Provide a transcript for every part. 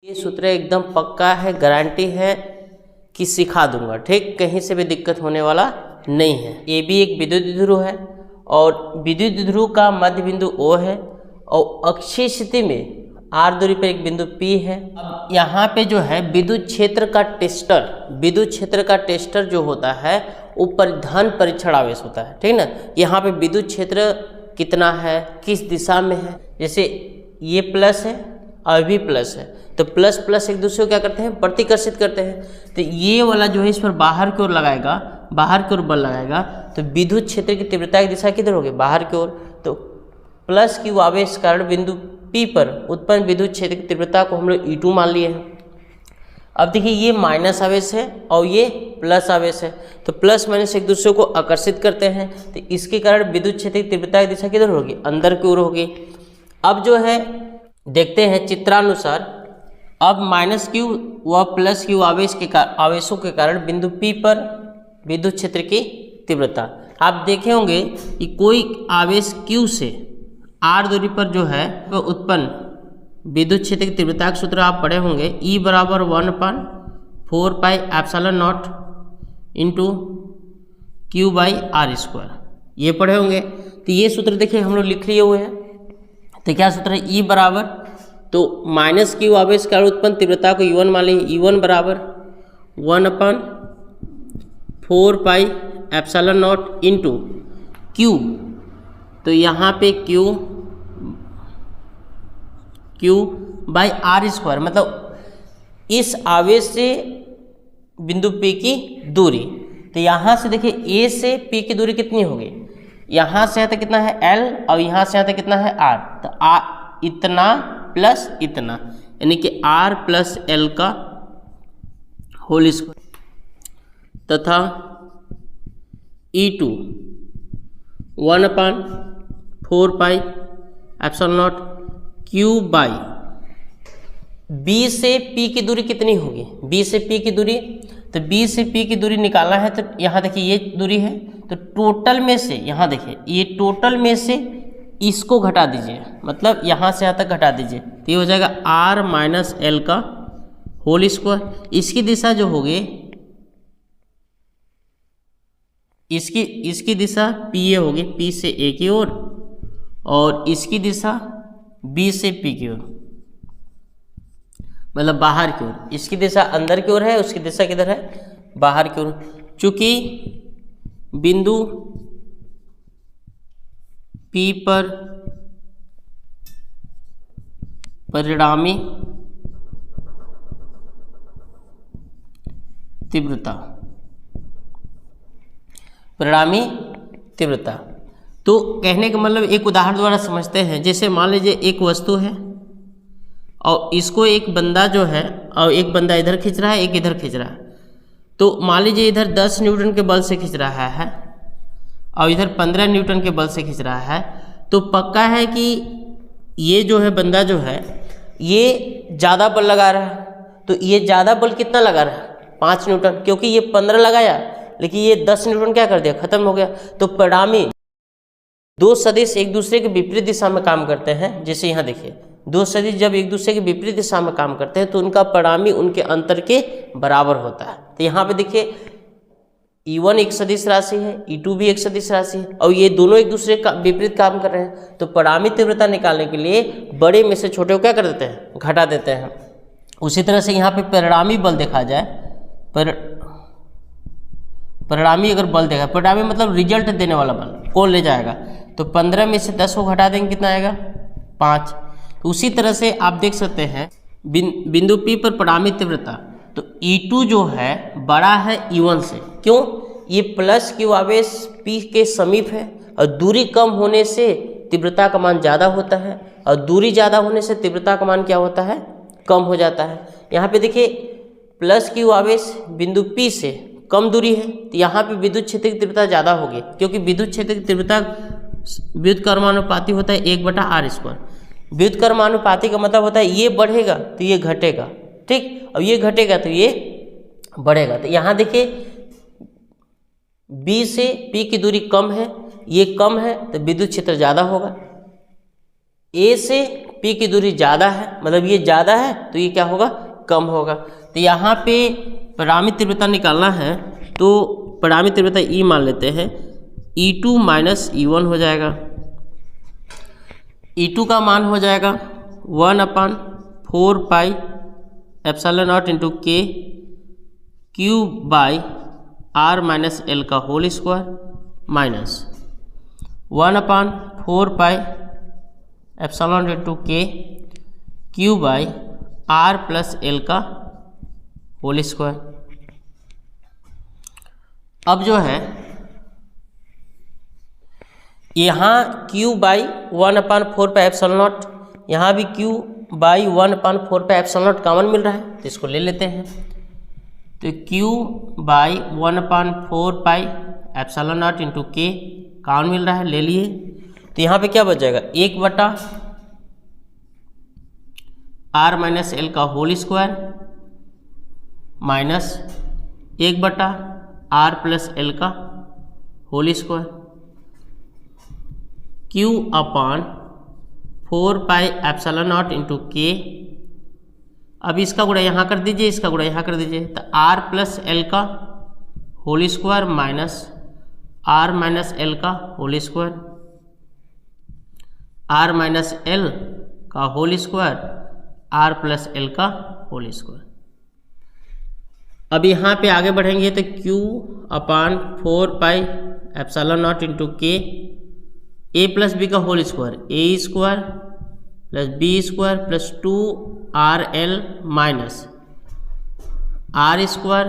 ये सूत्र एकदम पक्का है, गारंटी है कि सिखा दूंगा, ठीक, कहीं से भी दिक्कत होने वाला नहीं है। ये भी एक विद्युत द्विध्रुव है और विद्युत द्विध्रुव का मध्य बिंदु O है और अक्षीय स्थिति में r दूरी पर एक बिंदु P है। अब यहाँ पे जो है विद्युत क्षेत्र का टेस्टर जो होता है वो परिधन परीक्षण आवेश होता है, ठीक ना। यहाँ पे विद्युत क्षेत्र कितना है, किस दिशा में है, जैसे ये प्लस है और भी प्लस है तो प्लस प्लस एक दूसरे को क्या करते हैं, प्रतिकर्षित करते हैं। तो ये वाला जो है इस पर बाहर की ओर लगाएगा, बाहर की ओर बल लगाएगा तो विद्युत क्षेत्र की तीव्रता की दिशा किधर होगी, बाहर की ओर। तो प्लस Q आवेश कारण बिंदु P पर उत्पन्न विद्युत क्षेत्र की तीव्रता को हम लोग E2 मान लिए हैं। अब देखिए ये माइनस आवेश है और ये प्लस आवेश है तो प्लस माइनस एक दूसरे को आकर्षित करते हैं तो इसके कारण विद्युत क्षेत्र की तीव्रता की दिशा किधर होगी, अंदर की ओर होगी। अब जो है देखते हैं चित्रानुसार, अब माइनस Q व प्लस Q आवेशों के कारण बिंदु P पर विद्युत क्षेत्र की तीव्रता। आप देखे होंगे कि कोई आवेश Q से r दूरी पर जो है वो उत्पन्न विद्युत क्षेत्र की तीव्रता का सूत्र आप पढ़े होंगे, E बराबर 1/4 pi epsilon not into Q by R square, ये पढ़े होंगे। तो ये सूत्र देखिए हम लोग लिख लिए हुए हैं। तो क्या सूत्र है, E बराबर, तो माइनस Q आवेश कारण उत्पन्न तीव्रता को E1 मान लीजिए, E1 बराबर 1/4 pi epsilon not into Q, तो यहाँ पे Q बाई R स्क्वायर, मतलब इस आवेश से बिंदु P की दूरी। तो यहाँ से देखिए A से P की दूरी कितनी होगी, यहाँ से यहाँ तक कितना है L और यहाँ से यहाँ तक कितना है R, तो इतना प्लस इतना यानी कि R प्लस L का होल स्क्वायर तथा E2 1/4 pi epsilon not Q by B से P की दूरी कितनी होगी, B से P की दूरी, तो B से P की दूरी निकालना है तो यहाँ देखिए ये दूरी है तो टोटल में से, यहाँ देखिए ये टोटल में से इसको घटा दीजिए, मतलब यहाँ से यहाँ तक घटा दीजिए तो ये हो जाएगा R माइनस L का होल स्क्वायर। इसकी दिशा जो होगी, इसकी दिशा P होगी, P से A की ओर, और इसकी दिशा B से P की ओर, मतलब बाहर की ओर। इसकी दिशा अंदर की ओर है, उसकी दिशा किधर है, बाहर की ओर। चूंकि बिंदु P पर परिणामी तीव्रता, तो कहने का मतलब एक उदाहरण द्वारा समझते हैं। जैसे मान लीजिए एक वस्तु है और इसको एक बंदा जो है, और एक बंदा इधर खींच रहा है, एक इधर खींच रहा है, तो मान लीजिए इधर 10 न्यूटन के बल से खींच रहा है और इधर 15 न्यूटन के बल से खींच रहा है, तो पक्का है कि ये जो है बंदा जो है ये ज़्यादा बल लगा रहा है। तो ये ज़्यादा बल कितना लगा रहा है, 5 न्यूटन, क्योंकि ये 15 लगाया लेकिन ये 10 न्यूटन क्या कर दिया, खत्म हो गया। तो परिणामी दो सदिश एक दूसरे के विपरीत दिशा में काम करते हैं। जैसे यहाँ देखिए दो सदिश जब एक दूसरे के विपरीत दिशा में काम करते हैं तो उनका परिणामी उनके अंतर के बराबर होता है। तो यहाँ पे देखिए E1 एक सदिश राशि है, E2 भी एक सदिश राशि है और ये दोनों एक दूसरे का विपरीत काम कर रहे हैं। तो परिणामी तीव्रता निकालने के लिए बड़े में से छोटे को क्या कर देते हैं, घटा देते हैं। उसी तरह से यहाँ पे परिणामी बल देखा जाए, परिणामी अगर बल देखा, परिणामी मतलब रिजल्ट देने वाला बल, कौन ले जाएगा, तो 15 में से 10 को घटा देंगे कितना आएगा, 5। तो उसी तरह से आप देख सकते हैं बिंदु P पर परिणामी तीव्रता, तो E2 जो है बड़ा है E1 से, क्यों, ये प्लस Q आवेश P के समीप है और दूरी कम होने से तीव्रता का मान ज़्यादा होता है और दूरी ज़्यादा होने से तीव्रता का मान क्या होता है, कम हो जाता है। यहाँ पे देखिए प्लस Q आवेश बिंदु P से कम दूरी है तो यहाँ पे विद्युत क्षेत्र की तीव्रता ज़्यादा होगी, क्योंकि विद्युत क्षेत्र की तीव्रता विद्युत कर्मानुपाती होता है 1/r स्क्वायर। विद्युत कर्मानुपाती का मतलब होता है ये बढ़ेगा तो ये घटेगा, ठीक, और ये घटेगा तो ये बढ़ेगा। तो यहाँ देखिए B से P की दूरी कम है, ये कम है तो विद्युत क्षेत्र ज़्यादा होगा। A से P की दूरी ज़्यादा है, मतलब ये ज़्यादा है तो ये क्या होगा, कम होगा। तो यहाँ पे परिणामी तीव्रता निकालना है तो परिणामी तीव्रता E मान लेते हैं, E2 माइनस E1 हो जाएगा। E2 का मान हो जाएगा 1/4 pi epsilon not into k cube by R minus L का whole square minus 1/4 pi epsilon into k cube by R plus L का होल स्क्वायर। अब जो है यहाँ Q by 1/4 pi epsilon naught, यहाँ भी Q by 1/4 pi epsilon naught common मिल रहा है तो इसको ले लेते हैं। तो Q by 1/4 pi epsilon not into k common मिल रहा है, ले लिए। तो यहाँ पे क्या बच जाएगा, 1/r माइनस L का whole square minus 1/r plus L का whole square Q/4 pi epsilon not into के। अब इसका गुणा यहाँ कर दीजिए, इसका गुणा यहाँ कर दीजिए, तो R प्लस L का whole square minus R minus L का whole square, R minus L का whole square, R plus L का होल स्क्वायर। अब यहाँ पे आगे बढ़ेंगे तो Q/4 pi epsilon not into के A प्लस बी का whole square, A square plus B square plus 2RL minus R square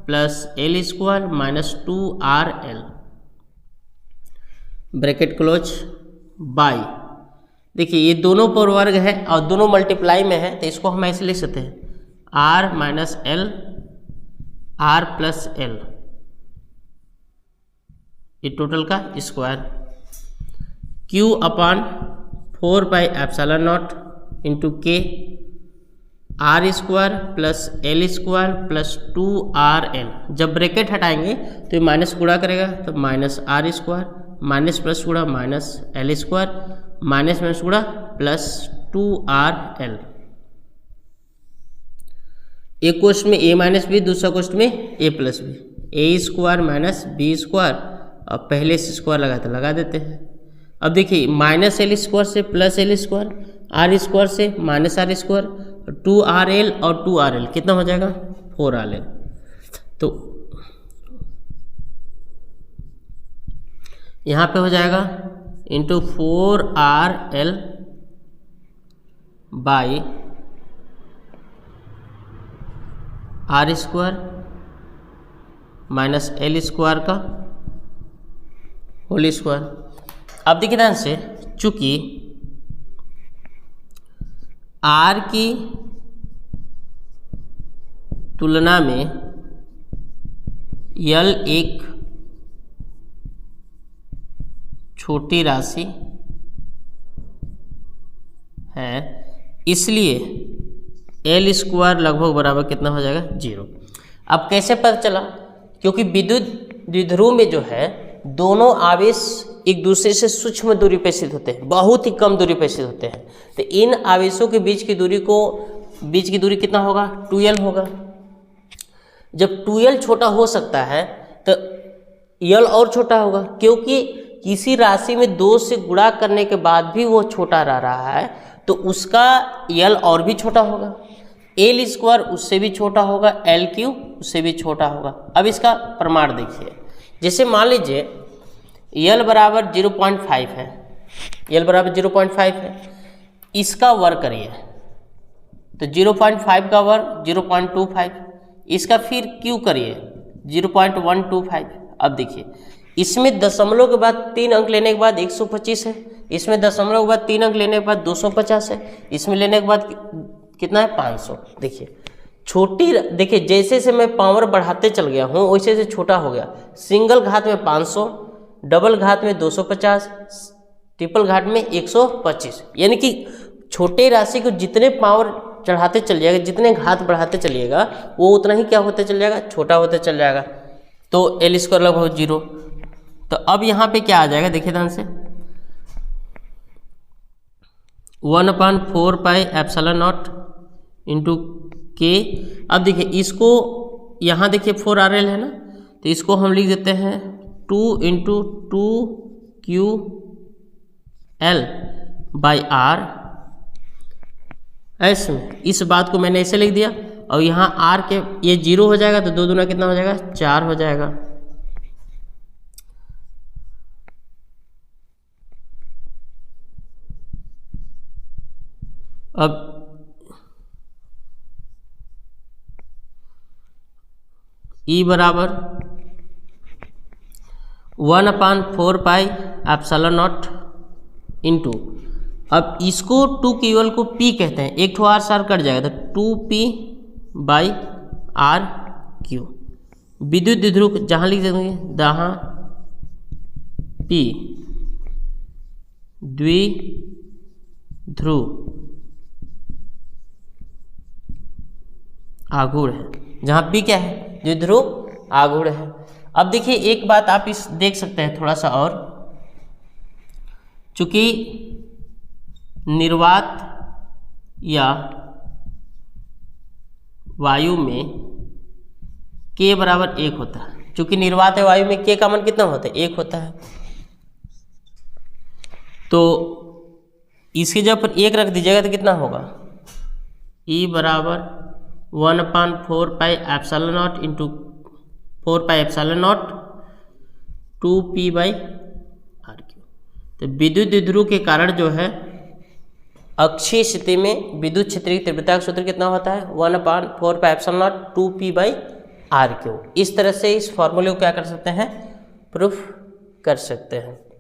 plus L square minus 2RL bracket close by. देखिए ये दोनों पर वर्ग है और दोनों मल्टीप्लाई में है तो इसको हम ऐसे लिख सकते हैं, R minus L R plus L, ये टोटल का square. Q/4 pi epsilon not into के R square plus L square plus 2RL। जब ब्रैकेट हटाएंगे तो ये माइनस गुणा करेगा तो minus R square minus plus गुणा minus L square minus minus गुणा प्लस 2RL। एक क्वेश्चन में A माइनस बी, दूसरा क्वेश्चन में A plus B, A square minus B square, अब पहले से स्क्वायर लगाते लगा देते हैं। अब देखिए माइनस L स्क्वायर से plus L square, R square से माइनस R स्क्वायर, 2RL और 2RL कितना हो जाएगा, 4RL। तो यहाँ पे हो जाएगा into 4RL by R square minus L square का होल स्क्वायर। अब देखिए ध्यान से, चूंकि R की तुलना में L एक छोटी राशि है, इसलिए L स्क्वायर लगभग बराबर कितना हो जाएगा, 0। अब कैसे पता चला, क्योंकि विद्युत द्विध्रुव में जो है दोनों आवेश एक दूसरे से सूक्ष्म दूरी पर स्थित होते हैं, बहुत ही कम दूरी पर स्थित होते हैं। तो इन आवेशों के बीच की दूरी कितना होगा, 2L होगा। जब 2L छोटा हो सकता है तो L और छोटा होगा, क्योंकि किसी राशि में 2 से गुणा करने के बाद भी वो छोटा रह रहा है तो उसका L और भी छोटा होगा, L स्क्वायर उससे भी छोटा होगा, L क्यूब उससे भी छोटा होगा। अब इसका प्रमाण देखिए, जैसे मान लीजिए L बराबर 0.5 है, L बराबर 0.5 है, इसका वर्ग करिए तो 0.5 का वर्ग 0.25, इसका फिर Q करिए 0.125। अब देखिए इसमें दशमलव के बाद 3 अंक लेने के बाद 125 है, इसमें दशमलव के बाद 3 अंक लेने के बाद 250 है, इसमें लेने के बाद कितना है, 500। देखिए छोटी, देखिए जैसे जैसे मैं पावर बढ़ाते चल गया हूँ वैसे वैसे छोटा हो गया। सिंगल घात में 500, डबल घात में 250, ट्रिपल घात में 125, यानी कि छोटे राशि को जितने पावर चढ़ाते चल जाएगा, जितने घात बढ़ाते चलिएगा वो उतना ही क्या होते चल जाएगा, छोटा होते चल जाएगा। तो L स्क्वायर लगभग 0। तो अब यहाँ पे क्या आ जाएगा, देखिए ध्यान से, 1/4πε0 इंटू के। अब देखिए इसको, यहाँ देखिए 4RL है ना, तो इसको हम लिख देते हैं 2 × 2QL/R। ऐसे में इस बात को मैंने ऐसे लिख दिया, और यहाँ R के ये 0 हो जाएगा, तो 2 दूना कितना हो जाएगा, 4 हो जाएगा। अब E बराबर 1/4πε0 इंटू, अब इसको 2QL को P कहते हैं, एक ठो R सार कट जाएगा, तो 2P/RQ। विद्युत द्विध्रुव जहाँ लिख देंगे, जहाँ P द्विध्रुव आघूर्ण है, जहाँ P क्या है, द्विध्रुव आघूर्ण है। अब देखिए एक बात आप इस देख सकते हैं थोड़ा सा और, चूंकि निर्वात या वायु में K बराबर 1 होता है, चूंकि निर्वात या वायु में K का मान कितना होता है, 1 होता है, तो इसके जब पर 1 रख दीजिएगा तो कितना होगा, E बराबर 1/4πε0 इंटू 4πε0 2P/RQ। तो विद्युत द्विध्रुव के कारण जो है अक्षीय स्थिति में विद्युत क्षेत्र की तीव्रता का सूत्र कितना होता है, 1/4πε0 2P/RQ। इस तरह से इस फॉर्मूले को क्या कर सकते हैं, प्रूफ कर सकते हैं।